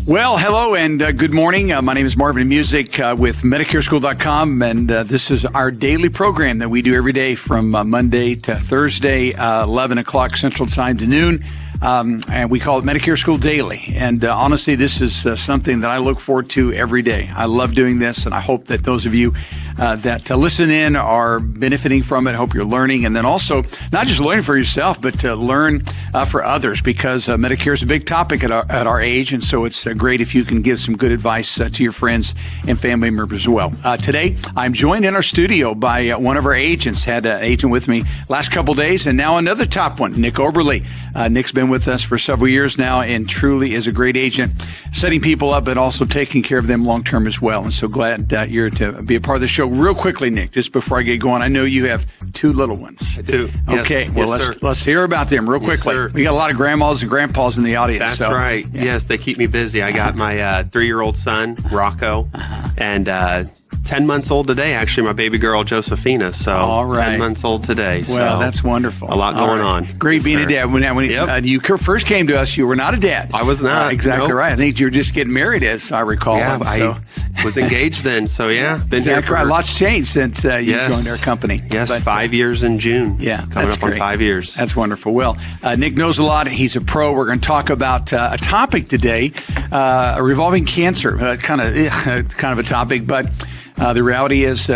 Well, hello and good morning. My name is Marvin Music with MedicareSchool.com, and this is our daily program that we do every day from Monday to Thursday, 11 o'clock Central Time to noon. And we call it Medicare School Daily. And honestly, this is something that I look forward to every day. I love doing this, and I hope that those of you that listen in are benefiting from it. I hope you're learning, and then also not just learning for yourself, but to learn for others, because Medicare is a big topic at our age, and so it's great if you can give some good advice to your friends and family members as well. Today, I'm joined in our studio by one of our agents. Had an agent with me last couple days, and now another top one, Nick Oberly. Nick's been with us for several years now and truly is a great agent, setting people up but also taking care of them long term as well. And so glad that you're to be a part of the show. Real quickly, Nick, just before I get going, I know you have two little ones. I do. Okay, yes. well, Yes, let's hear about them real quickly. Sir. We got a lot of grandmas and grandpas in the audience. That's right. Yeah. Yes, they keep me busy. I got my 3-year-old son, Rocco, and 10 months old today, actually, my baby girl, Josephina. So All right. 10 months old today. Well, so that's wonderful. A lot going on. Great being a dad. When Yep. you first came to us, you were not a dad. I was not. Exactly Nope. right. I think you were just getting married, as I recall. Yeah, So. I was engaged then. So, yeah, been Exactly here for right. Lots changed since you Yes. joined our company. Yes, But, 5 years in June. Yeah, coming that's up on great. 5 years. That's wonderful. Well, Nick knows a lot. He's a pro. We're going to talk about a topic today, revolving cancer. Kind of a topic, but the reality is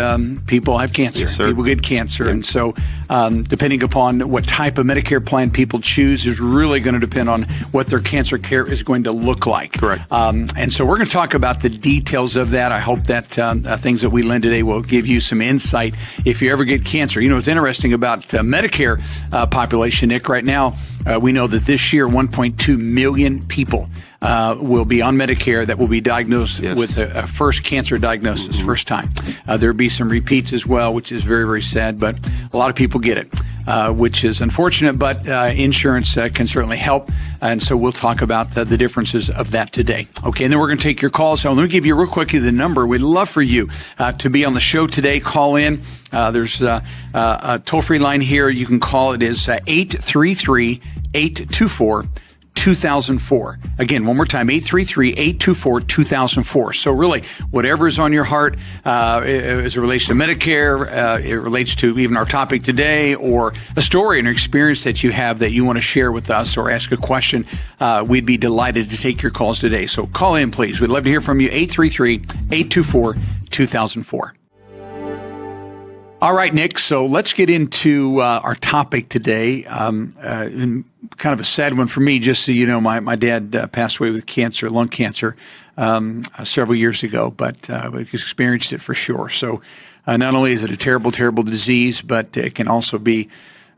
people have cancer. Yes, sir. People get cancer. And so depending upon what type of Medicare plan people choose is really going to depend on what their cancer care is going to look like. Correct. And so we're going to talk about the details of that. I hope that things that we learn today will give you some insight if you ever get cancer. You know, what's interesting about Medicare population, Nick, right now, we know that this year 1.2 million people will be on Medicare that will be diagnosed Yes. with a first cancer diagnosis, first time. There'll be some repeats as well, which is very, very sad, but a lot of people get it, which is unfortunate, but insurance can certainly help. And so we'll talk about the differences of that today. Okay, and then we're going to take your calls. So let me give you real quickly the number. We'd love for you to be on the show today. Call in. There's a toll-free line here. You can call. It is 833-824 2004. Again, one more time, 833-824-2004. So really, whatever is on your heart as it relates to Medicare, it relates to even our topic today, or a story and experience that you have that you want to share with us or ask a question, we'd be delighted to take your calls today. So call in, please. We'd love to hear from you, 833-824-2004. All right, Nick, so let's get into our topic today. And kind of a sad one for me, just so you know, my dad passed away with cancer, lung cancer, several years ago, but we experienced it for sure. So not only is it a terrible, terrible disease, but it can also be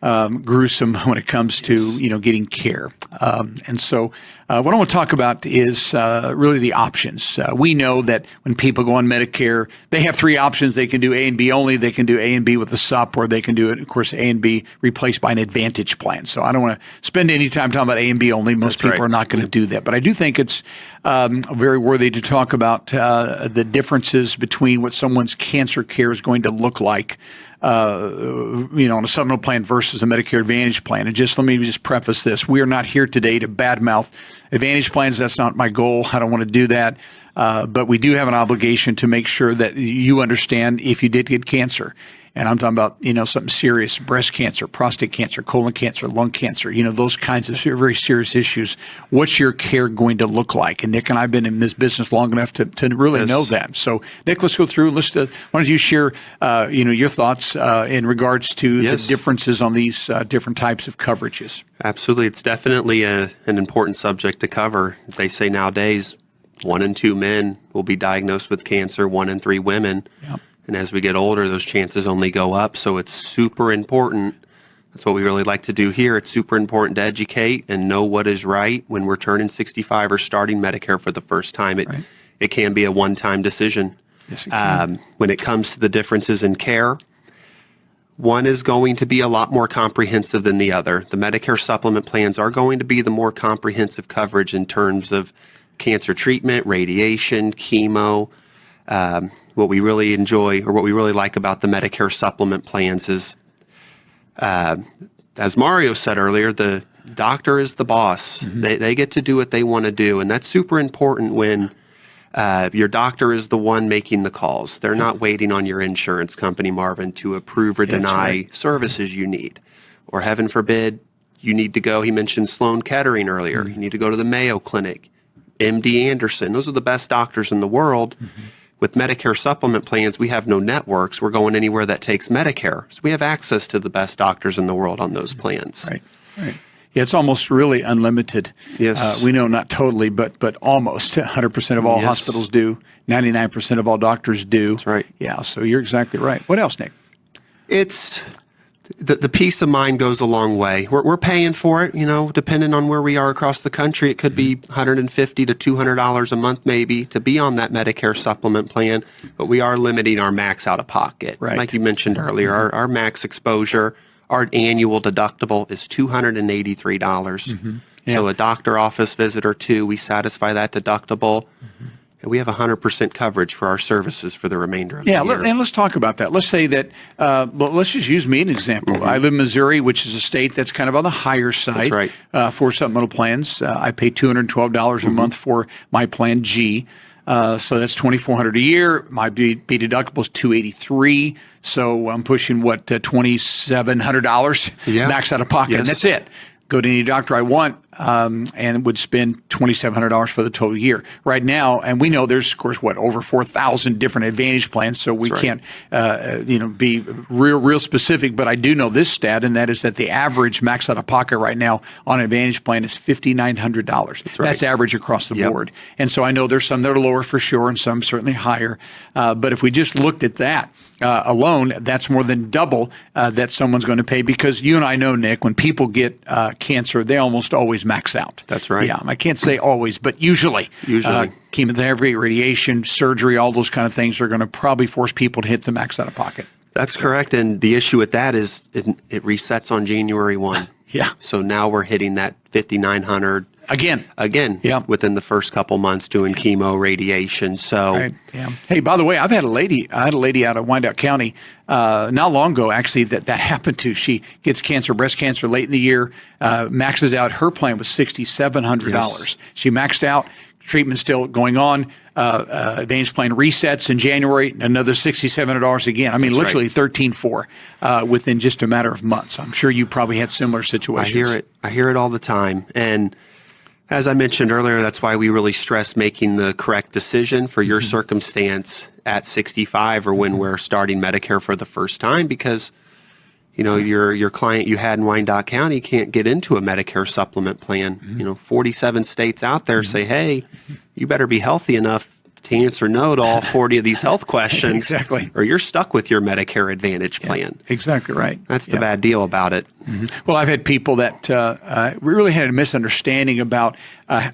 gruesome when it comes to, getting care. And so what I want to talk about is really the options. We know that when people go on Medicare, they have three options. They can do A and B only. They can do A and B with a SUP, or they can do it, of course, A and B replaced by an Advantage plan. So I don't want to spend any time talking about A and B only. Most people are not going to do that. But I do think it's very worthy to talk about the differences between what someone's cancer care is going to look like on a supplemental plan versus a Medicare Advantage plan. And let me just preface this. We are not here today to badmouth Advantage plans. That's not my goal. I don't want to do that. But we do have an obligation to make sure that you understand if you did get cancer. And I'm talking about, something serious, breast cancer, prostate cancer, colon cancer, lung cancer, those kinds of very serious issues. What's your care going to look like? And Nick and I have been in this business long enough to really know that. So, Nick, let's go through. Why don't you share, your thoughts in regards to the differences on these different types of coverages? Absolutely. It's definitely an important subject to cover. As they say nowadays, 1 in 2 men will be diagnosed with cancer, 1 in 3 women. Yep. And as we get older, those chances only go up. So it's super important. That's what we really like to do here. It's super important to educate and know what is right when we're turning 65 or starting Medicare for the first time. It can be a one-time decision. Yes, it can. When it comes to the differences in care, one is going to be a lot more comprehensive than the other. The Medicare supplement plans are going to be the more comprehensive coverage in terms of cancer treatment, radiation, chemo. What we really enjoy, or what we really like about the Medicare supplement plans is, as Mario said earlier, the Doctor is the boss. They get to do what they want to do. And that's super important when your doctor is the one making the calls. They're not waiting on your insurance company, Marvin, to approve or deny services you need. Or heaven forbid, you need to go, he mentioned Sloan Kettering earlier. You need to go to the Mayo Clinic, MD Anderson. Those are the best doctors in the world. With Medicare supplement plans, we have no networks. We're going anywhere that takes Medicare. So we have access to the best doctors in the world on those plans. Right. Yeah, it's almost really unlimited. Yes. We know not totally, but almost 100% of all hospitals do. 99% of all doctors do. That's right. Yeah, so you're exactly right. What else, Nick? It's the peace of mind goes a long way. We're paying for it, depending on where we are across the country. It could be $150 to $200 a month maybe to be on that Medicare supplement plan, but we are limiting our max out of pocket. Right. Like you mentioned earlier, our max exposure, our annual deductible is $283. So a doctor office visit or two, we satisfy that deductible. And we have 100% coverage for our services for the remainder of the year. And let's talk about that. Let's say that, let's just use me as an example. I live in Missouri, which is a state that's kind of on the higher side for supplemental plans. I pay $212 a month for my plan G. So that's $2,400 a year. My B deductible is $283. So I'm pushing $2,700 max out of pocket. And that's it. Go to any doctor I want, and would spend $2,700 for the total year. Right now, and we know there's, of course, over 4,000 different Advantage plans, so we can't, be real specific. But I do know this stat, and that is that the average max out of pocket right now on an Advantage plan is $5,900. That's average across the board. And so I know there's some that are lower for sure, and some certainly higher. But if we just looked at that alone, that's more than double that someone's going to pay, because you and I know, Nick, when people get cancer, they almost always max out. That's right. Yeah, I can't say always, but usually. Chemotherapy, radiation, surgery, all those kind of things are going to probably force people to hit the max out of pocket. That's correct. And the issue with that is it resets on January 1. So now we're hitting that $5,900 again. Within the first couple months doing chemo, radiation. So Hey, by the way, I had a lady out of Wyandotte County not long ago, actually, that happened to. She gets breast cancer late in the year, maxes out. Her plan was $6,700. She maxed out. Treatment still going on. Advantage plan resets in January, another $6,700 again. I mean, literally $13,400 within just a matter of months. I'm sure you probably had similar situations. I hear it all the time. And as I mentioned earlier, that's why we really stress making the correct decision for your circumstance at 65 or when we're starting Medicare for the first time, because your client you had in Wyandotte County can't get into a Medicare supplement plan. 47 states out there say, hey, you better be healthy enough to answer no to all 40 of these health questions. Or you're stuck with your Medicare Advantage plan. Exactly right. That's the bad deal about it. Well, I've had people that really had a misunderstanding about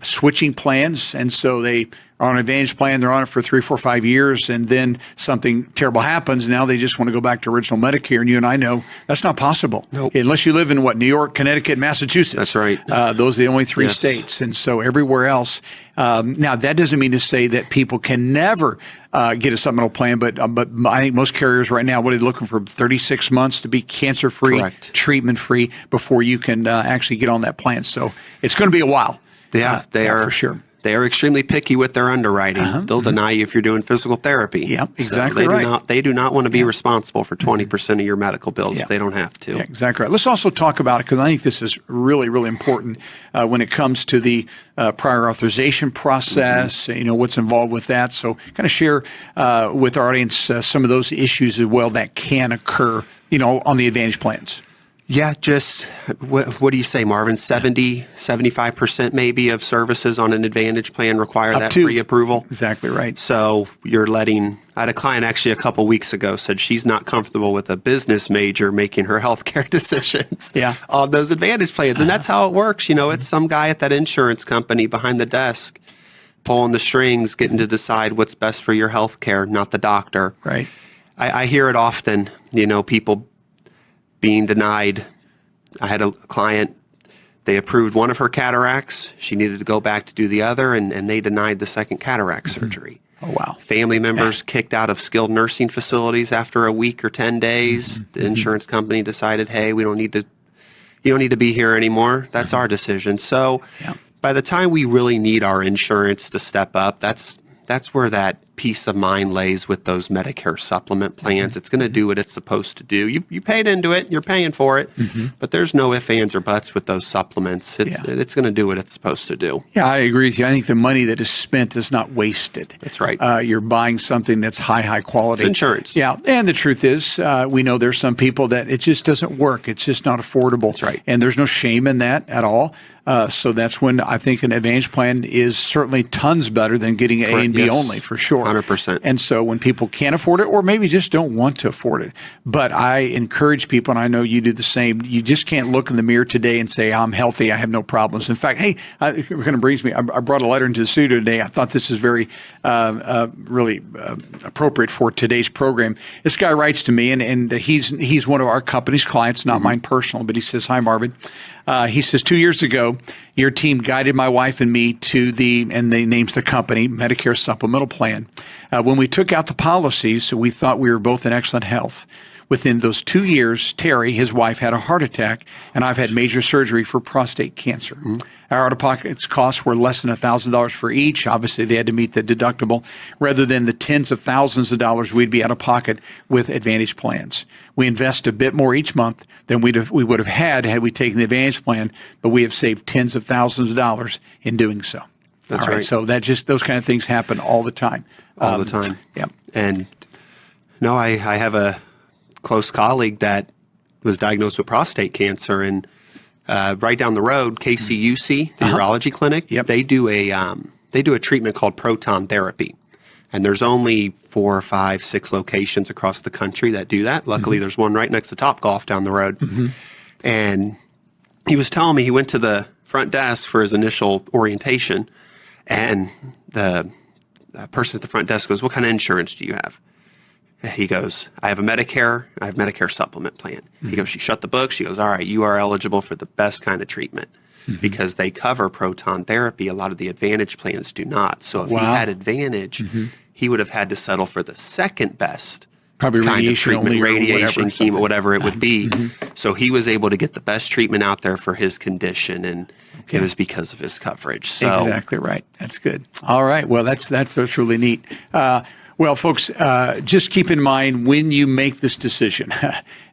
switching plans, and so they are on an Advantage plan, they're on it for 3, 4, 5 years, and then something terrible happens. Now they just want to go back to original Medicare, and you and I know that's not possible. Unless you live in New York, Connecticut, Massachusetts. That's right. Those are the only 3 states, and so everywhere else. Now that doesn't mean to say that people can never get a supplemental plan, but I think most carriers right now, what are they looking for? 36 months to be cancer-free, treatment-free before you can actually get on that plan. So it's going to be a while. They are for sure. They are extremely picky with their underwriting. They'll deny you if you're doing physical therapy. Exactly right. They do not want to be responsible for 20% of your medical bills if they don't have to. Exactly right. Let's also talk about it, because I think this is really, really important when it comes to the prior authorization process, what's involved with that. So kind of share with our audience some of those issues as well that can occur, on the Advantage plans. Yeah, just what do you say, Marvin? 75% maybe of services on an Advantage plan require that pre-approval? Exactly right. So you're I had a client actually a couple weeks ago said she's not comfortable with a business major making her healthcare decisions on those Advantage plans. And that's how it works. It's some guy at that insurance company behind the desk pulling the strings, getting to decide what's best for your healthcare, not the doctor. Right. I hear it often, people being denied. I had a client, they approved one of her cataracts. She needed to go back to do the other, and they denied the second cataract surgery. Oh, wow. Family members kicked out of skilled nursing facilities after a week or 10 days. The insurance company decided, hey, we don't need to you don't need to be here anymore. That's our decision. So by the time we really need our insurance to step up, that's where that peace of mind lays with those Medicare supplement plans. It's going to do what it's supposed to do. You paid into it, you're paying for it, but there's no ifs, ands, or buts with those supplements. It's going to do what it's supposed to do. Yeah, I agree with you. I think the money that is spent is not wasted. That's right. You're buying something that's high quality. It's insurance. Yeah, and the truth is, we know there's some people that it just doesn't work. It's just not affordable. That's right. And there's no shame in that at all. So that's when I think an Advantage plan is certainly tons better than getting A and B only, for sure. 100%. And so when people can't afford it, or maybe just don't want to afford it, but I encourage people, and I know you do the same, you just can't look in the mirror today and say, I'm healthy, I have no problems. In fact, hey, it kind of brings me, I brought a letter into the studio today. I thought this is very, really appropriate for today's program. This guy writes to me, and he's one of our company's clients, not mine personal, but he says, hi, Marvin. He says, 2 years ago, your team guided my wife and me to and they names the company, Medicare Supplemental Plan. When we took out the policies, we thought we were both in excellent health. Within those 2 years, Terry, his wife, had a heart attack, and I've had major surgery for prostate cancer. Our out-of-pocket costs were less than $1,000 for each. Obviously, they had to meet the deductible, rather than the tens of thousands of dollars we'd be out of pocket with Advantage plans. We invest a bit more each month than we would have had we taken the Advantage plan, but we have saved tens of thousands of dollars in doing so. That's all right. right. So those kind of things happen all the time. All the time. Yeah. And no, I have a close colleague that was diagnosed with prostate cancer, and right down the road, KCUC, the urology clinic, they do a treatment called proton therapy, and there's only 4, 5, 6 locations across the country that do that. Luckily, there's one right next to Topgolf down the road, and he was telling me he went to the front desk for his initial orientation, and the person at the front desk goes, "What kind of insurance do you have?" He goes, I have Medicare supplement plan. He goes, she shut the book. She goes, all right, you are eligible for the best kind of treatment because they cover proton therapy. A lot of the Advantage plans do not. So if he had Advantage, he would have had to settle for the second best probably kind radiation of treatment, only, radiation, chemo, whatever it would be. So he was able to get the best treatment out there for his condition, and it was because of his coverage. So exactly right. That's good. All right. Well, that's really neat. Well, folks, just keep in mind when you make this decision,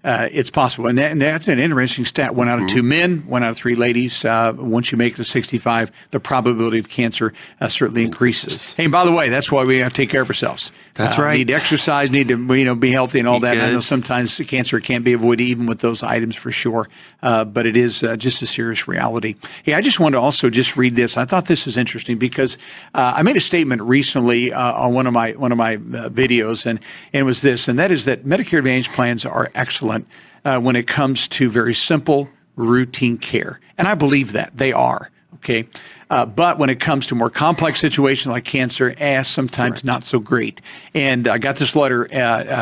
it's possible. And that's an interesting stat. 1 out of 2 men, 1 out of 3 ladies. Once you make it to 65, the probability of cancer certainly increases. Hey, and by the way, that's why we have to take care of ourselves. That's right. Need to exercise, need to be healthy and all that. Good. I know sometimes cancer can't be avoided even with those items for sure, but it is just a serious reality. Hey, I just want to also just read this. I thought this was interesting because I made a statement recently on one of my videos, and it was this, and that is that Medicare Advantage plans are excellent when it comes to very simple, routine care. And I believe that they are, okay? But when it comes to more complex situations like cancer, sometimes not so great. And I got this letter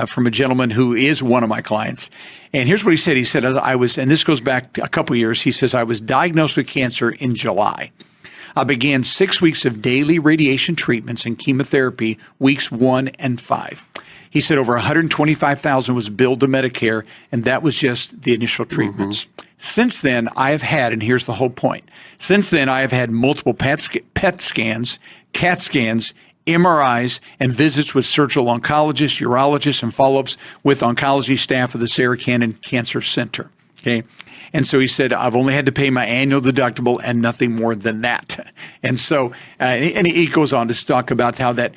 from a gentleman who is one of my clients. And here's what he said. He said, and this goes back a couple years. He says, I was diagnosed with cancer in July. I began 6 weeks of daily radiation treatments and chemotherapy, weeks 1 and 5. He said over $125,000 was billed to Medicare, and that was just the initial treatments. Since then, I have had, and here's the whole point, since then I have had multiple PET scans, CAT scans, MRIs, and visits with surgical oncologists, urologists, and follow-ups with oncology staff of the Sarah Cannon Cancer Center. Okay. And so he said, I've only had to pay my annual deductible and nothing more than that. And so, and he goes on to talk about how that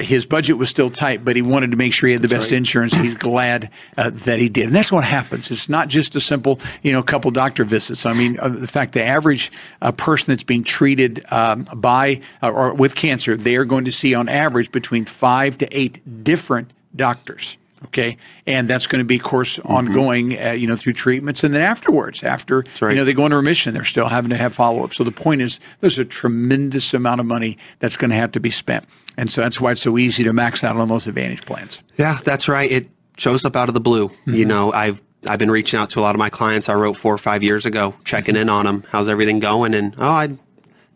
his budget was still tight, but he wanted to make sure he had the best insurance. He's glad that he did. And that's what happens. It's not just a simple, couple doctor visits. I mean, the fact the average person that's being treated by or with cancer, they are going to see on average between 5 to 8 different doctors. Okay. And that's going to be, of course, ongoing, through treatments. And then afterwards, after, they go into remission, they're still having to have follow-up. So the point is there's a tremendous amount of money that's going to have to be spent. And so that's why it's so easy to max out on those Advantage plans. Yeah, that's right. It shows up out of the blue. I've been reaching out to a lot of my clients I wrote 4 or 5 years ago, checking in on them. How's everything going? And, I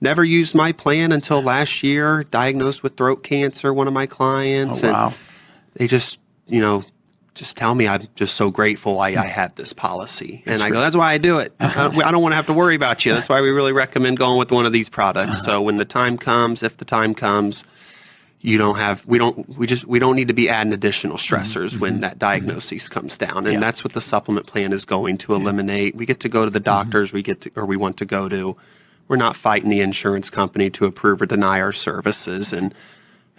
never used my plan until last year, diagnosed with throat cancer, one of my clients. Oh, wow. And they just, just tell me I'm just so grateful I had this policy. And I go, that's why I do it. I don't want to have to worry about you. That's why we really recommend going with one of these products. So when the time comes, if the time comes, we don't need to be adding additional stressors when that diagnosis comes down. And that's what the supplement plan is going to eliminate. We get to go to the doctors we want to go to. We're not fighting the insurance company to approve or deny our services, and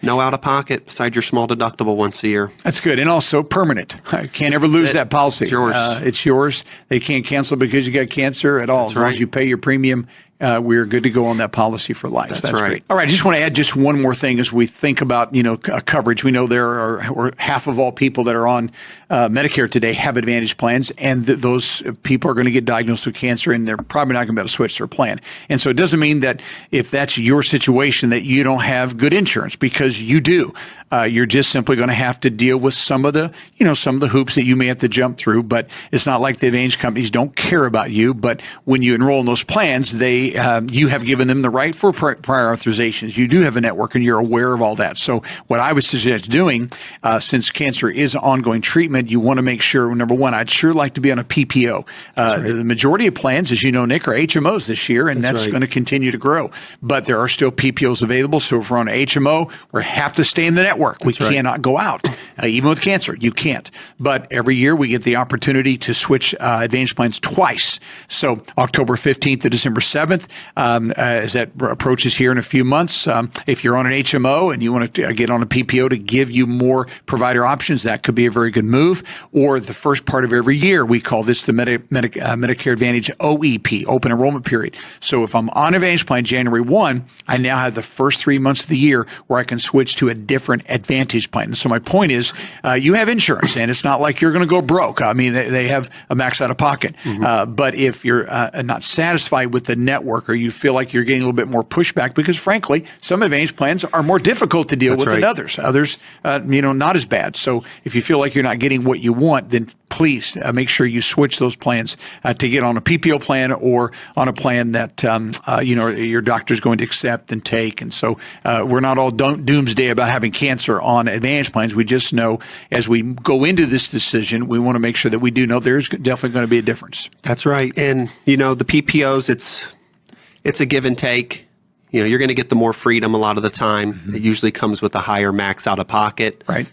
no out of pocket besides your small deductible once a year. That's good. And also permanent. Can't ever lose that policy. It's yours. It's yours. They can't cancel because you got cancer at all. As long as you pay your premium, we're good to go on that policy for life. That's right. Great. All right. I just want to add just one more thing as we think about, coverage. We know there are half of all people that are on Medicare today have Advantage plans, and those people are going to get diagnosed with cancer, and they're probably not going to be able to switch their plan. And so it doesn't mean that if that's your situation that you don't have good insurance, because you do. You're just simply going to have to deal with some of the hoops that you may have to jump through. But it's not like the Advantage companies don't care about you. But when you enroll in those plans, you have given them the right for prior authorizations. You do have a network, and you're aware of all that. So what I would suggest doing, since cancer is ongoing treatment, you want to make sure, number one, I'd sure like to be on a PPO. The majority of plans, as you know, Nick, are HMOs this year, and that's going to continue to grow. But there are still PPOs available. So if we're on a HMO, we have to stay in the network. We cannot go out. Even with cancer, you can't. But every year we get the opportunity to switch Advantage plans twice. So October 15th to December 7th, as that approaches here in a few months, if you're on an HMO and you want to get on a PPO to give you more provider options, that could be a very good move. Or the first part of every year, we call this the Medicare Advantage OEP, open enrollment period. So if I'm on Advantage plan January 1, I now have the first 3 months of the year where I can switch to a different Advantage plan. And so my point is, you have insurance, and it's not like you're going to go broke. I mean, they have a max out of pocket. But if you're not satisfied with the network, or you feel like you're getting a little bit more pushback, because frankly, some Advantage plans are more difficult to deal with than others. Others, not as bad. So if you feel like you're not getting what you want, then please make sure you switch those plans to get on a PPO plan or on a plan that your doctor's going to accept and take. And so we're not all doomsday about having cancer on Advantage plans. We just know as we go into this decision, we want to make sure that we do know there's definitely going to be a difference. That's right. And the PPOs, it's a give and take. You're going to get the more freedom a lot of the time. It usually comes with a higher max out of pocket. Right.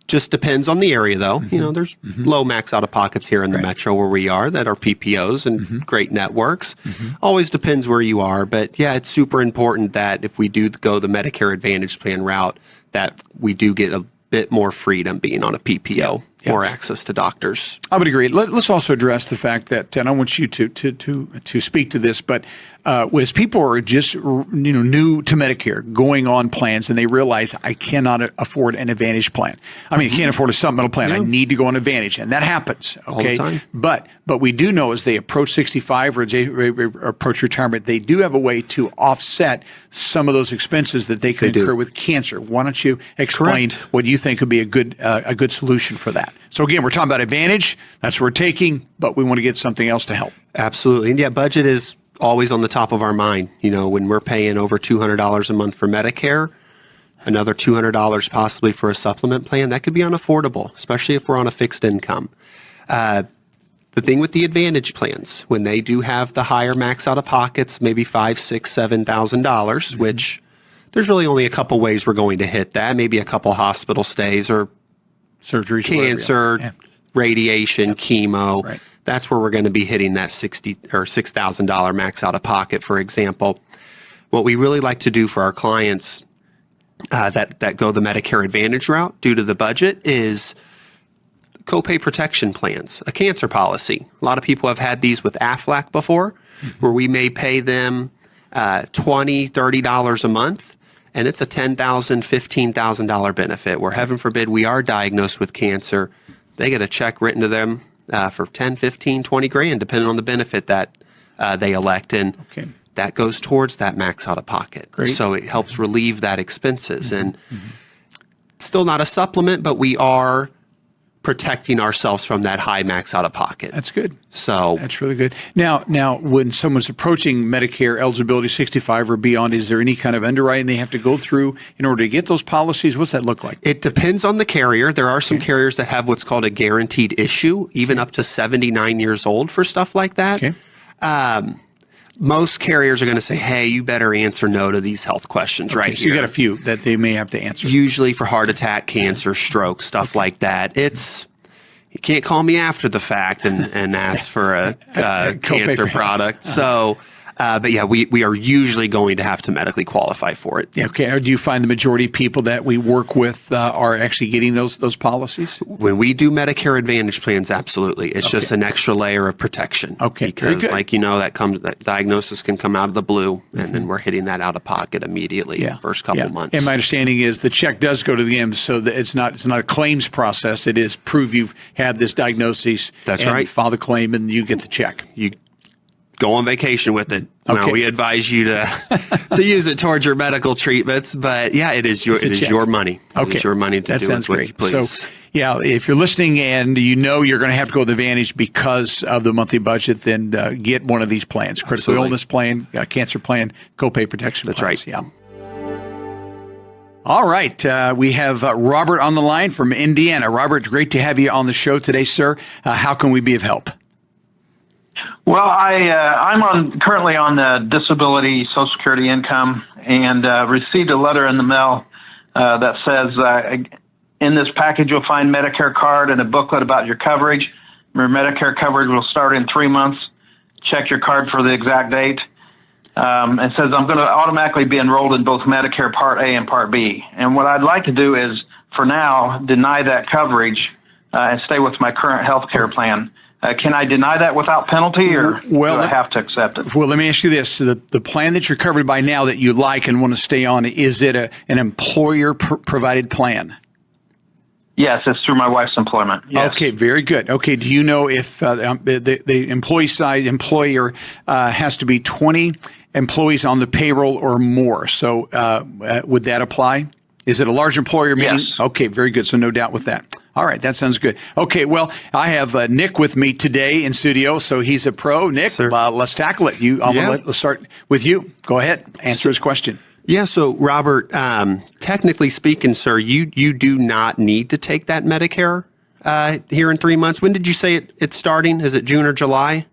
Just depends on the area, though. There's low max out of pockets here in the metro where we are that are PPOs and great networks. Always depends where you are. But yeah, it's super important that if we do go the Medicare Advantage plan route, that we do get a bit more freedom being on a PPO. More access to doctors. I would agree. Let's also address the fact that, and I want you to speak to this, but as people are just new to Medicare, going on plans, and they realize I cannot afford an Advantage plan. I mean, I can't afford a supplemental plan. I need to go on Advantage, and that happens. Okay, all the time. But we do know as they approach 65 or as they approach retirement, they do have a way to offset some of those expenses that they could incur with cancer. Why don't you explain what you think would be a good solution for that? So again, we're talking about Advantage. That's what we're taking, but we want to get something else to help. Absolutely. And yeah, budget is always on the top of our mind. When we're paying over $200 a month for Medicare, another $200 possibly for a supplement plan, that could be unaffordable, especially if we're on a fixed income. The thing with the Advantage plans, when they do have the higher max out of pockets, maybe $5,000, $6,000, $7,000, which there's really only a couple ways we're going to hit that. Maybe a couple hospital stays or surgery, cancer, radiation, chemo. Right. That's where we're going to be hitting that $60,000 or $6,000 max out of pocket, for example. What we really like to do for our clients that go the Medicare Advantage route due to the budget is copay protection plans, a cancer policy. A lot of people have had these with Aflac before, where we may pay them $20, $30 a month. And it's a $10,000, $15,000 benefit where, heaven forbid, we are diagnosed with cancer. They get a check written to them for 10, 15, 20 grand, depending on the benefit that they elect. And that goes towards that max out of pocket. Great. So it helps relieve that expenses. And it's still not a supplement, but we are protecting ourselves from that high max out of pocket. That's good. So That's really good. Now, when someone's approaching Medicare eligibility 65 or beyond, is there any kind of underwriting they have to go through in order to get those policies? What's that look like? it depends on the carrier. There are some carriers that have what's called a guaranteed issue, even up to 79 years old for stuff like that. Okay. Most carriers are going to say, hey, you better answer no to these health questions right So here. you got a few that they may have to answer. Usually for heart attack, cancer, stroke, stuff like that. You can't call me after the fact and ask for a cancer product. So, but yeah, we are usually going to have to medically qualify for it. Yeah, okay. Or do you find the majority of people that we work with are actually getting those policies? When we do Medicare Advantage plans, absolutely. It's just an extra layer of protection. Okay, very Because good. that diagnosis can come out of the blue, and then we're hitting that out of pocket immediately first couple months. And my understanding is the check does go to the M, so that it's not a claims process. It is prove you've had this diagnosis. That's and right. File the claim, and you get the check. You go on vacation with it. Okay. Well, we advise you to use it towards your medical treatments, but yeah, it is your money. Okay. It is your money to That do sounds with what great. you please. So, yeah, if you're listening and you know you're going to have to go with Advantage because of the monthly budget, then get one of these plans: critical Absolutely. illness plan, cancer plan, copay protection. That's plans. right. Yeah. All right. We have Robert on the line from Indiana. Robert, great to have you on the show today, sir. How can we be of help? Well, I'm currently on the disability Social Security income, and received a letter in the mail that says in this package you'll find Medicare card and a booklet about your coverage. Your Medicare coverage will start in 3 months. Check your card for the exact date. It says I'm going to automatically be enrolled in both Medicare Part A and Part B. And what I'd like to do is, for now, deny that coverage and stay with my current health care plan. Can I deny that without penalty, or do I have to accept it? Well, let me ask you this. The plan that you're covered by now that you like and want to stay on, is it an employer-provided plan? Yes, it's through my wife's employment. Yes. Okay, very good. Okay, do you know if the employer has to be 20 employees on the payroll or more? So would that apply? Is it a large employer? Meaning? Yes. Okay, very good. So no doubt with that. All right, that sounds good. Okay, well, I have Nick with me today in studio, so he's a pro. Nick, let's tackle it. Let's start with you. Go ahead, answer his question. Yeah, so Robert, technically speaking, sir, you do not need to take that Medicare here in 3 months. When did you say it's starting? Is it June or July?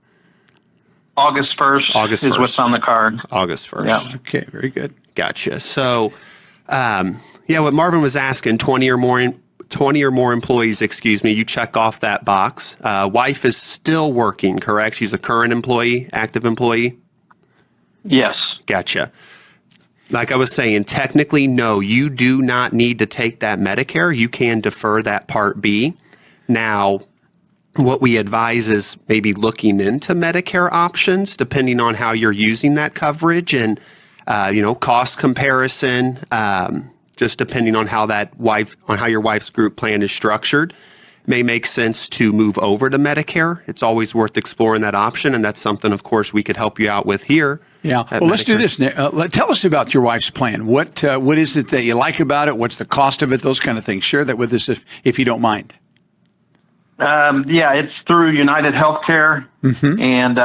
August 1st is what's on the card. August 1st. Yeah. Okay, very good. Gotcha. So, what Marvin was asking, 20 or more employees, you check off that box. Wife is still working, correct? She's a current employee, active employee? Yes. Gotcha. Like I was saying, technically, no, you do not need to take that Medicare. You can defer that Part B. Now, what we advise is maybe looking into Medicare options, depending on how you're using that coverage and, cost comparison, just depending on how your wife's group plan is structured. May make sense to move over to Medicare. It's always worth exploring that option, and that's something, of course, we could help you out with here. Yeah. Well, let's do this, Nick. Tell us about your wife's plan. What is it that you like about it? What's the cost of it? Those kind of things. Share that with us if you don't mind. It's through United Healthcare, and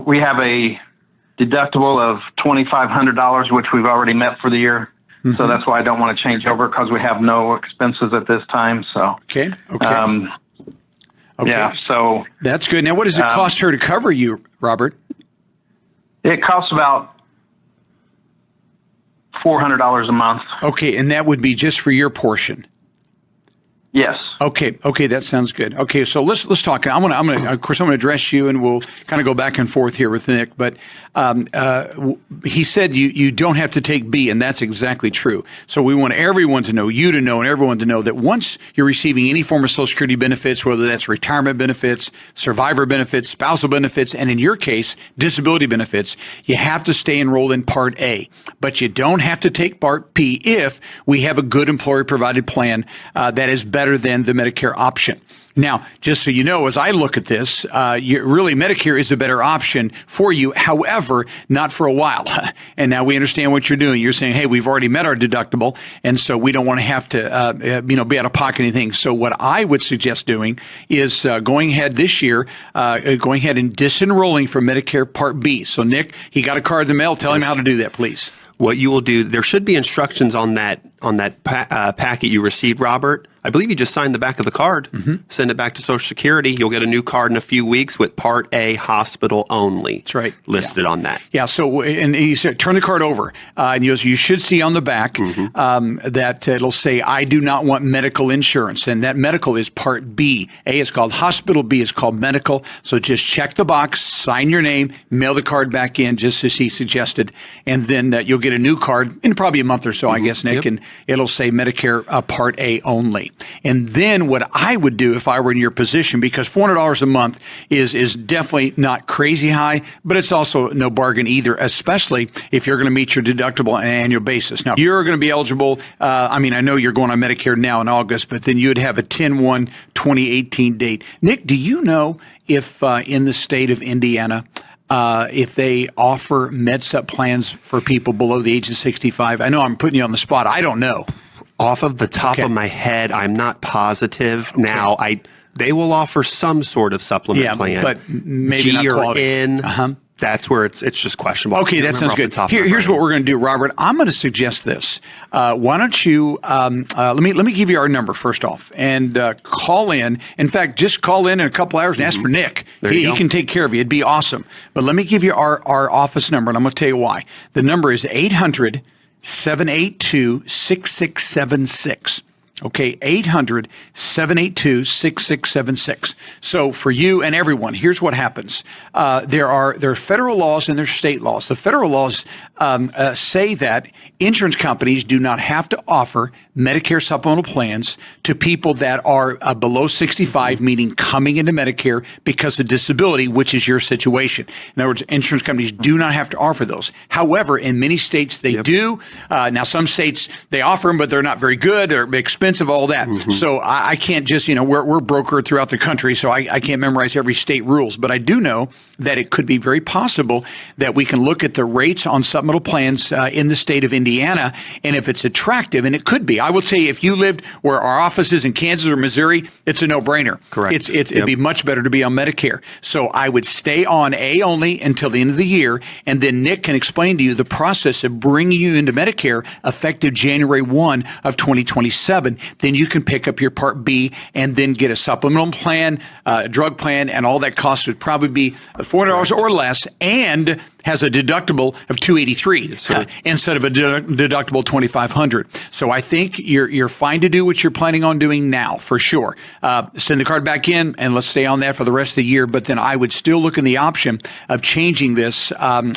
we have a deductible of $2,500, which we've already met for the year. So that's why I don't want to change over, because we have no expenses at this time. So okay. Yeah, so that's good. Now, what does it cost her to cover you, Robert? It costs about $400 a month. Okay, and that would be just for your portion. Yes. Okay, that sounds good. Okay, so let's talk. I'm gonna address you, and we'll kind of go back and forth here with Nick. But he said you don't have to take B, and that's exactly true. So we want everyone to know, you to know, and everyone to know that once you're receiving any form of Social Security benefits, whether that's retirement benefits, survivor benefits, spousal benefits, and in your case, disability benefits, you have to stay enrolled in Part A. But you don't have to take Part B if we have a good employer-provided plan that is better better than the Medicare option. Now, just so you know, as I look at this, really Medicare is a better option for you. However, not for a while. And now we understand what you're doing. You're saying, hey, we've already met our deductible, and so we don't want to have to, be out of pocket anything. So what I would suggest doing is going ahead this year, going ahead and disenrolling from Medicare Part B. So Nick, he got a card in the mail. Tell him how to do that, please. What you will do, there should be instructions on that packet you received, Robert. I believe you just signed the back of the card, send it back to Social Security. You'll get a new card in a few weeks with Part A hospital only. That's right. Listed on that. Yeah. So, and he said, turn the card over, and you should see on the back that it'll say, I do not want medical insurance. And that medical is Part B. A is called hospital, B is called medical. So just check the box, sign your name, mail the card back in, just as he suggested. And then you'll get a new card in probably a month or so, I guess, Nick, and it'll say Medicare Part A only. And then what I would do if I were in your position, because $400 a month is definitely not crazy high, but it's also no bargain either, especially if you're going to meet your deductible on an annual basis. Now, you're going to be eligible. I know you're going on Medicare now in August, but then you'd have a 10/1/2018 date. Nick, do you know if in the state of Indiana, if they offer MedSup plans for people below the age of 65? I know I'm putting you on the spot. I don't know. Off of the top of my head, I'm not positive. Now, they will offer some sort of supplement plan. But maybe G not or quality. N. That's where it's just questionable. Okay, that sounds good. Here's what we're going to do, Robert. I'm going to suggest this. Why don't you let me give you our number first off, and call in. In fact, just call in a couple hours and ask for Nick. He can take care of you. It'd be awesome. But let me give you our office number, and I'm going to tell you why. The number is 800-782-6676. Okay, 800-782-6676. So for you and everyone, here's what happens. There are federal laws and there are state laws. The federal laws say that insurance companies do not have to offer Medicare supplemental plans to people that are below 65, meaning coming into Medicare because of disability, which is your situation. In other words, insurance companies do not have to offer those. However, in many states they do. Now, some states they offer them, but they're not very good. They're expensive, all that. So I can't just, we're brokered throughout the country, so I can't memorize every state rules. But I do know that it could be very possible that we can look at the rates on supplemental plans in the state of Indiana, and if it's attractive, and it could be. I will tell you, if you lived where our office is in Kansas or Missouri, it's a no-brainer. Correct. It'd be much better to be on Medicare. So I would stay on A only until the end of the year, and then Nick can explain to you the process of bringing you into Medicare effective January 1 of 2027. Then you can pick up your Part B and then get a supplemental plan, drug plan, and all that cost would probably be $400 or less, and has a deductible of $283 instead of a deductible $2,500. So I think you're fine to do what you're planning on doing now, for sure. Send the card back in, and let's stay on that for the rest of the year. But then I would still look in the option of changing this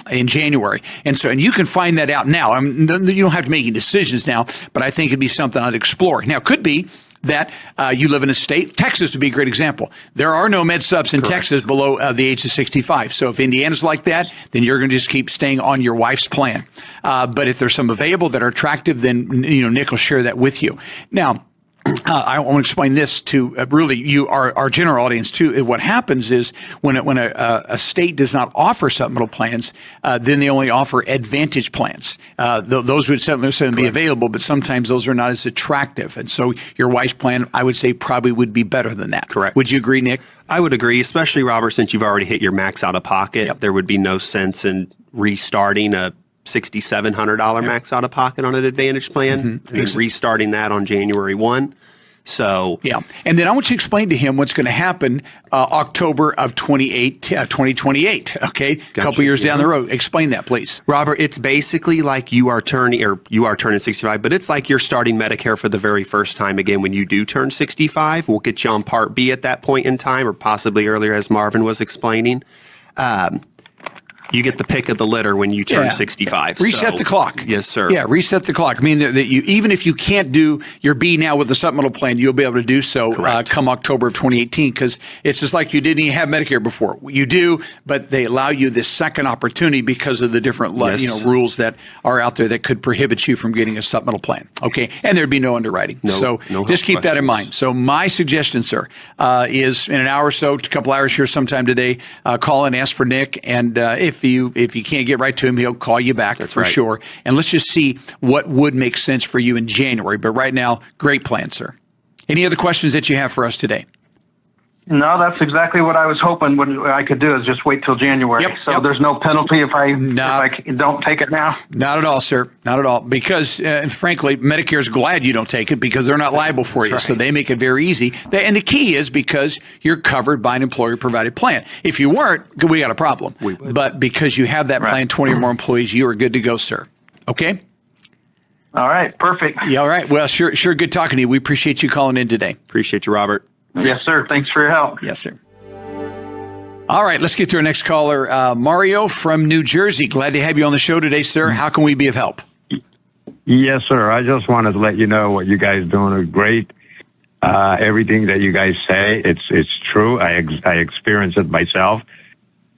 in January. And you can find that out now. You don't have to make any decisions now, but I think it'd be something I'd explore. Now, it could be that you live in a state. Texas would be a great example. There are no med subs in Texas below the age of 65. So if Indiana's like that, then you're going to just keep staying on your wife's plan. But if there's some available that are attractive, then Nick will share that with you. Now, I want to explain this to really our general audience too. What happens is when a state does not offer supplemental plans, then they only offer Advantage plans. Those would certainly be available, but sometimes those are not as attractive. And so your wife's plan, I would say, probably would be better than that. Correct. Would you agree, Nick? I would agree, especially, Robert, since you've already hit your max out of pocket. There would be no sense in restarting a $6,700 max out of pocket on an Advantage plan and restarting that on January 1. So and then I want you to explain to him what's going to happen October of 2028. Okay, a couple years down the road. Explain that, please, Robert. It's basically like you are turning 65, but it's like you're starting Medicare for the very first time again when you do turn 65. We'll get you on Part B at that point in time, or possibly earlier, as Marvin was explaining. You get the pick of the litter when you turn Yeah. 65. Reset the clock. Yes, sir. Yeah, reset the clock. I mean, that you, even if you can't do your B now with the supplemental plan, you'll be able to do so come October of 2018, because it's just like you didn't even have Medicare before. You do, but they allow you this second opportunity because of the different rules that are out there that could prohibit you from getting a supplemental plan. Okay, and there'd be no underwriting. So just keep that in mind. So my suggestion, sir, is in an hour or so, a couple hours here sometime today, call and ask for Nick, and if you can't get right to him, he'll call you back for sure. And let's just see what would make sense for you in January. But right now, great plan, sir. Any other questions that you have for us today? No, that's exactly what I was hoping. What I could do is just wait till January. So there's no penalty if I don't take it now? Not at all, sir. Not at all. Because, frankly, Medicare is glad you don't take it because they're not liable for you. So they make it very easy. And the key is because you're covered by an employer-provided plan. If you weren't, we got a problem. But because you have that plan, 20 or more employees, you are good to go, sir. Okay? All right. Perfect. Yeah, all right. Well, sure. Good talking to you. We appreciate you calling in today. Appreciate you, Robert. Yes, sir. Thanks for your help. Yes, sir. All right, let's get to our next caller, Mario from New Jersey. Glad to have you on the show today, sir. How can we be of help? Yes, sir. I just wanted to let you know what you guys doing is great. Everything that you guys say, it's true. I experienced it myself.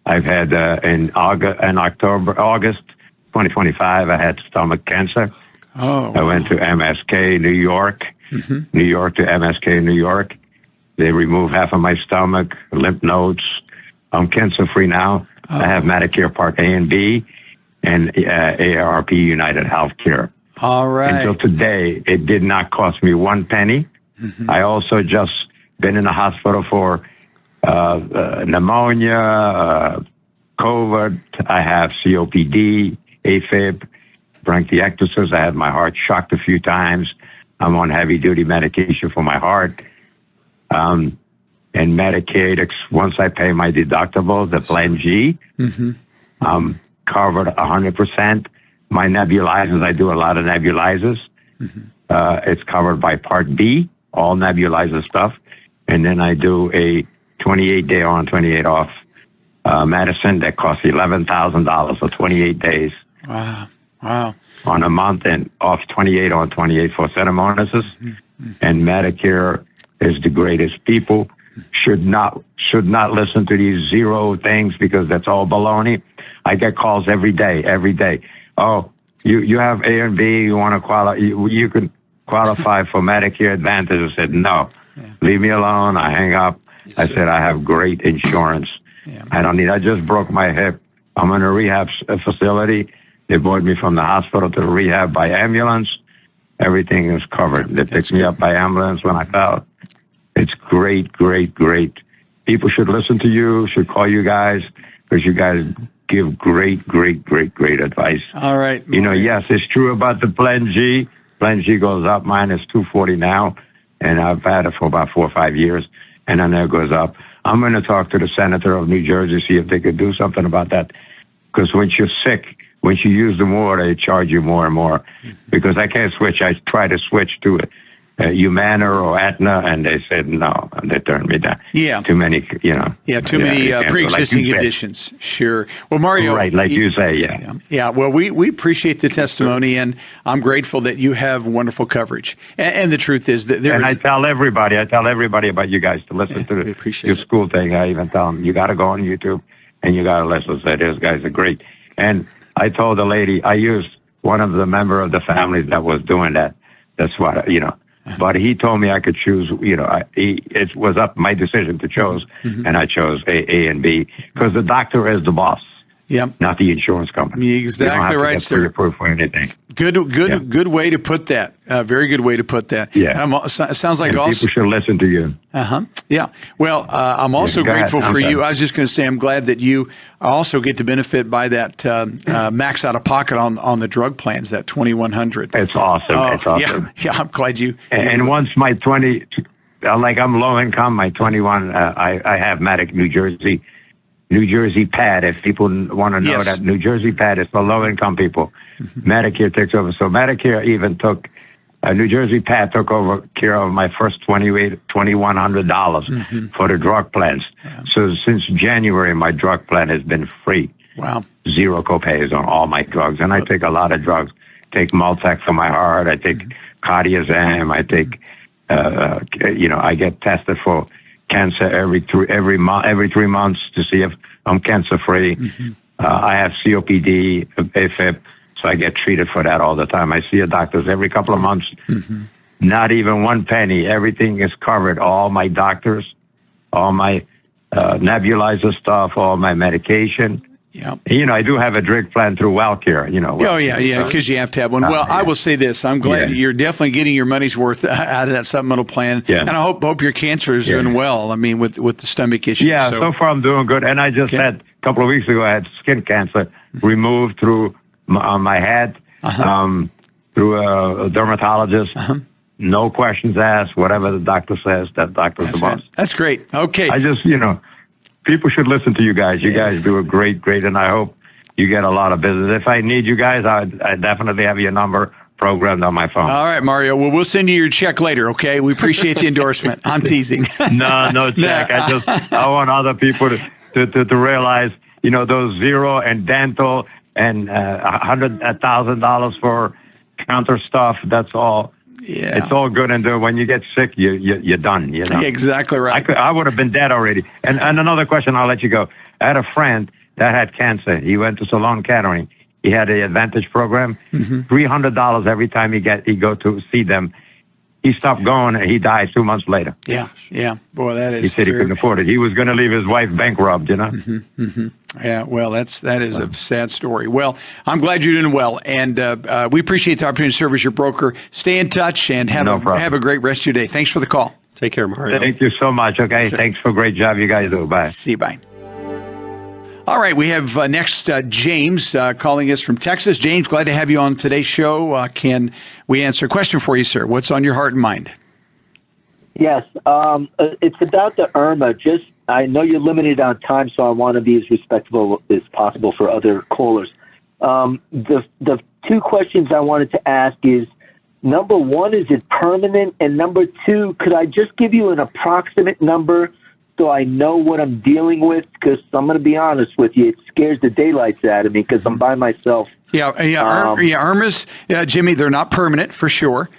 I've had in August 2025, I had stomach cancer. Oh, I went to MSK New York, New York to MSK New York. They removed half of my stomach, lymph nodes. I'm cancer-free now. I have Medicare Part A and B and AARP United Healthcare. All right. Until today, it did not cost me one penny. I also just been in the hospital for pneumonia, COVID. I have COPD, AFib, bronchiectasis. I had my heart shocked a few times. I'm on heavy-duty medication for my heart. And Medicaid, once I pay my deductible, the Plan G, I'm covered 100%. My nebulizers, I do a lot of nebulizers. It's covered by Part B, all nebulizer stuff. And then I do a 28-day on, 28 off medicine that costs $11,000 for 28 days. Wow. On a month, and off 28 on, 28 for Pseudomonas. And Medicare is the greatest. People should not listen to these zero things because that's all baloney. I get calls every day. Oh, you have A and B. You want to qualify? You can qualify for Medicare Advantage. I said no. Leave me alone. I hang up. I said I have great insurance. I don't need. I just broke my hip. I'm in a rehab facility. They brought me from the hospital to the rehab by ambulance. Everything is covered. They picked me up by ambulance when I fell. It's great. People should listen to you, should call you guys, because you guys give great advice. All right. You know, yes, it's true about the Plan G. Plan G goes up. Mine is $240 now, and I've had it for about 4 or 5 years, and then it goes up. I'm going to talk to the senator of New Jersey, see if they could do something about that, because when you're sick, when you use the more, they charge you more and more. Because I can't switch. I try to switch to Humana or Aetna, and they said no, and they turned me down. Yeah. Too many, too many pre-existing conditions. Sure. Well, Mario. Right, like you say, Yeah, well, we appreciate the testimony, and I'm grateful that you have wonderful coverage. And the truth is that I tell everybody about you guys to listen to your school thing. I even tell them, you got to go on YouTube, and you got to listen. Say, these guys are great. And I told the lady, I used one of the member of the family that was doing that. That's what, But he told me I could choose, it was up my decision to choose, and I chose A and B, because the doctor is the boss. Not the insurance company. Exactly right, sir. Proof for anything. Good way to put that. Very good way to put that. Yeah. Sounds like and also people should listen to you. Yeah. Well, I'm also grateful for you. I was just going to say, I'm glad that you also get to benefit by that max out of pocket on the drug plans, that $2,100. It's awesome. It's awesome. Yeah. I'm glad you. And once my 20, like I'm low income, my 21, I have New Jersey PAD, if people want to know that New Jersey PAD is for low-income people. Medicare takes over. So Medicare even took, New Jersey PAD took over care of my first $2,100 for the drug plans. So since January, my drug plan has been free. Wow. Zero copays on all my drugs. And I take a lot of drugs. Take Multec for my heart. I take Cardiazam. I take, I get tested for cancer every 3 months to see if I'm cancer free. I have COPD, AFib, so I get treated for that all the time. I see a doctor every couple of months. Not even one penny. Everything is covered. All my doctors, all my nebulizer stuff, all my medication. Yeah. I do have a drug plan through WellCare, Oh, yeah, because you have to have one. Well, I will say this. I'm glad you're definitely getting your money's worth out of that supplemental plan. Yeah. And I hope your cancer is doing well. I mean, with the stomach issues. Yeah, so far I'm doing good. And I just had, a couple of weeks ago, I had skin cancer removed through my head, through a dermatologist. No questions asked. Whatever the doctor says, that doctor's the boss. Right. That's great. Okay. I just, people should listen to you guys. You guys do a great, and I hope you get a lot of business. If I need you guys, I definitely have your number programmed on my phone. All right, Mario. Well, we'll send you your check later, okay? We appreciate the endorsement. I'm teasing. No check. I want other people to realize, those zero and dental and $100,000 for counter stuff, that's all. Yeah. It's all good and when you get sick, you're done. Exactly right. I would have been dead already. And another question, I'll let you go. I had a friend that had cancer. He went to Salon Catering. He had the Advantage program. $300 every time he go to see them. He stopped going and he died 2 months later. Yeah. Boy, that is. He said he couldn't afford it. He was going to leave his wife bankrupt. Yeah, well, that is a sad story. Well, I'm glad you're doing well, and we appreciate the opportunity to serve as your broker. Stay in touch and have a great rest of your day. Thanks for the call. Take care, Mario. Thank you so much. Okay, thanks for a great job you guys do. Bye. See you. Bye. All right, we have next James calling us from Texas. James, glad to have you on today's show. Can we answer a question for you, sir? What's on your heart and mind? Yes, it's about the IRMA. I know you're limited on time, so I want to be as respectful as possible for other callers. The two questions I wanted to ask is, number one, is it permanent? And number two, could I just give you an approximate number so I know what I'm dealing with? Because I'm going to be honest with you, it scares the daylights out of me because I'm by myself. IRMAs, Jimmy, they're not permanent for sure.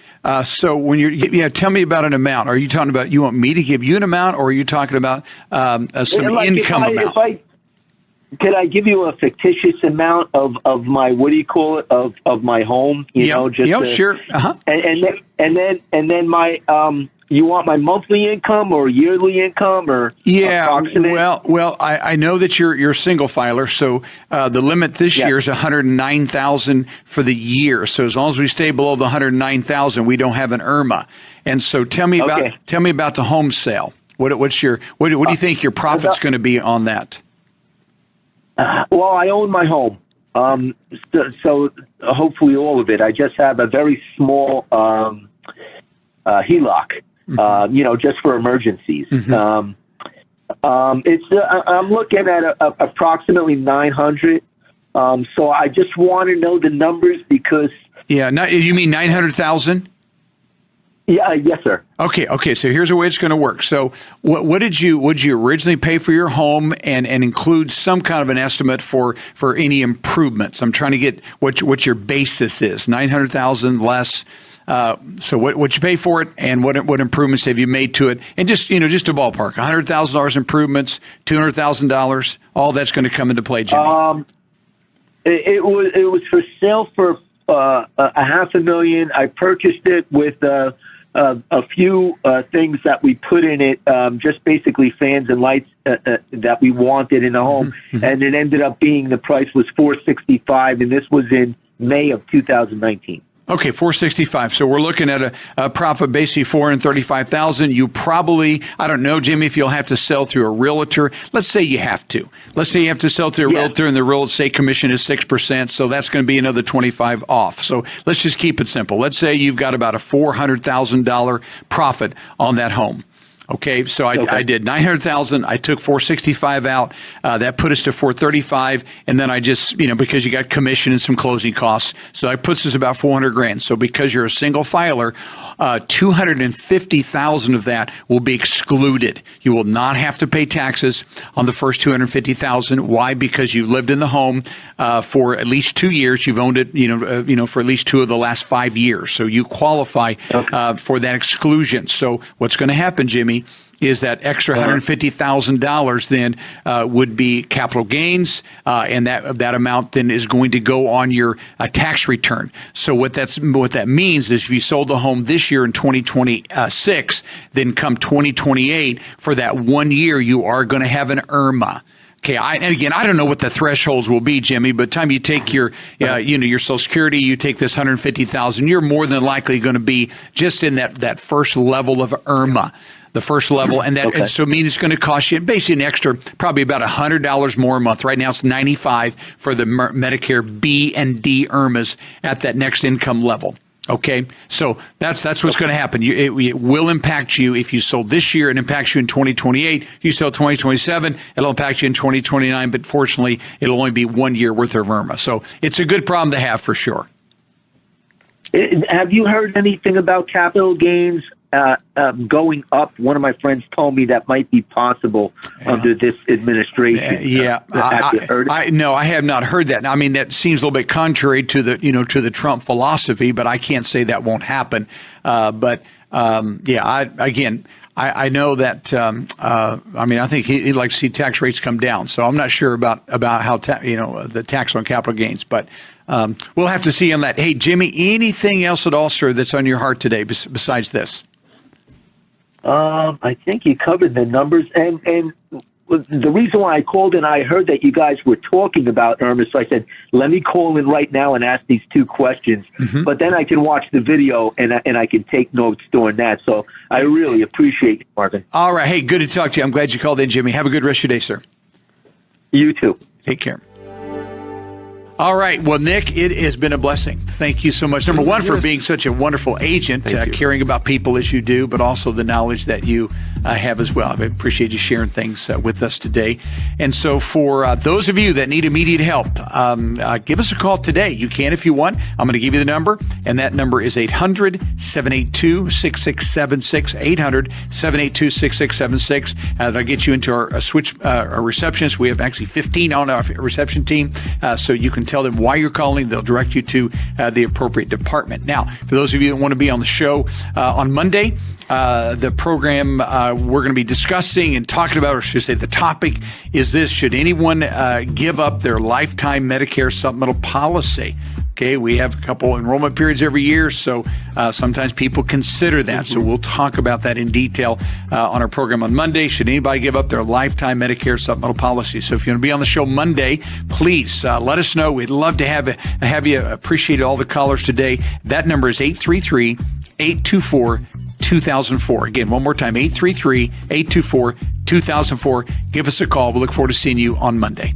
So when tell me about an amount. Are you talking about you want me to give you an amount, or are you talking about some income amount? Could I give you a fictitious amount of my of my home? Sure. And then my you want my monthly income or yearly income or approximate? Well, I know that you're a single filer, so the limit this year is $109,000 for the year. So as long as we stay below the $109,000, we don't have an IRMA. And so tell me about the home sale. What do you think your profit's going to be on that? Well, I own my home, so hopefully all of it. I just have a very small HELOC. Just for emergencies. I'm looking at approximately 900. So I just want to know the numbers because. Yeah, you mean 900,000? Yeah, yes, sir. Okay. So here's the way it's going to work. So would you originally pay for your home and include some kind of an estimate for any improvements? I'm trying to get what your basis is. 900,000 less. So what you pay for it and what improvements have you made to it? And just a ballpark, $100,000 improvements, $200,000, all that's going to come into play, Jimmy. It was for sale for $500,000. I purchased it with a few things that we put in it, just basically fans and lights that we wanted in the home, and it ended up being the price was $465, and this was in May of 2019. Okay, $465. So we're looking at a profit basically $435,000. You probably, I don't know, Jimmy, if you'll have to sell through a realtor. Let's say you have to. Let's say you have to sell through a realtor, and the real estate commission is 6%. So that's going to be another $25 off. So let's just keep it simple. Let's say you've got about a $400,000 profit on that home. Okay, so I did 900,000. I took 465 out. That put us to 435, and then I just, because you got commission and some closing costs, so that puts us about 400 grand. So because you're a single filer, 250,000 of that will be excluded. You will not have to pay taxes on the first 250,000. Why? Because you've lived in the home for at least 2 years. You've owned it, for at least 2 of the last 5 years. So you qualify for that exclusion. So what's going to happen, Jimmy, is that extra $150,000 then would be capital gains, and that amount then is going to go on your tax return. So what that means is if you sold the home this year in 2026, then come 2028 for that 1 year, you are going to have an IRMA. Okay, and again, I don't know what the thresholds will be, Jimmy, but by the time you take your, your Social Security, you take this 150,000, you're more than likely going to be just in that first level of IRMA. The first level, and that so means it's going to cost you basically an extra, probably about $100 more a month. Right now, it's $95 for the Medicare B and D IRMAs at that next income level. Okay, so that's what's going to happen. It will impact you if you sold this year. It impacts you in 2028. You sell 2027, it'll impact you in 2029. But fortunately, it'll only be 1 year worth of IRMA. So it's a good problem to have for sure. Have you heard anything about capital gains going up? One of my friends told me that might be possible under this administration. Have you heard it? No, I have not heard that. I mean, that seems a little bit contrary to the Trump philosophy, but I can't say that won't happen. I know that. I think he'd like to see tax rates come down. So I'm not sure about how the tax on capital gains, but we'll have to see on that. Hey, Jimmy, anything else at all, sir, that's on your heart today besides this? I think you covered the numbers, and the reason why I called in, I heard that you guys were talking about IRMA, so I said, let me call in right now and ask these 2 questions. Mm-hmm. But then I can watch the video and I can take notes during that. So I really appreciate it, Marvin. All right. Hey, good to talk to you. I'm glad you called in, Jimmy. Have a good rest of your day, sir. You too. Take care. All right. Well, Nick, it has been a blessing. Thank you so much. Number one, for being such a wonderful agent, caring about people as you do, but also the knowledge that you have as well. I appreciate you sharing things with us today. And so for those of you that need immediate help, give us a call today. You can if you want. I'm going to give you the number, and that number is 800-782-6676, 800-782-6676. That'll get you into our receptionist. We have actually 15 on our reception team, so you can tell them why you're calling. They'll direct you to the appropriate department. Now, for those of you that want to be on the show on Monday, the program we're going to be discussing and talking about, or should I say the topic is this: should anyone give up their lifetime Medicare supplemental policy? Okay, we have a couple enrollment periods every year, so sometimes people consider that. So we'll talk about that in detail on our program on Monday. Should anybody give up their lifetime Medicare supplemental policy? So if you want to be on the show Monday, please let us know. We'd love to have you. Appreciate all the callers today. That number is 833-824-2004. Again, one more time, 833-824-2004. Give us a call. We'll look forward to seeing you on Monday.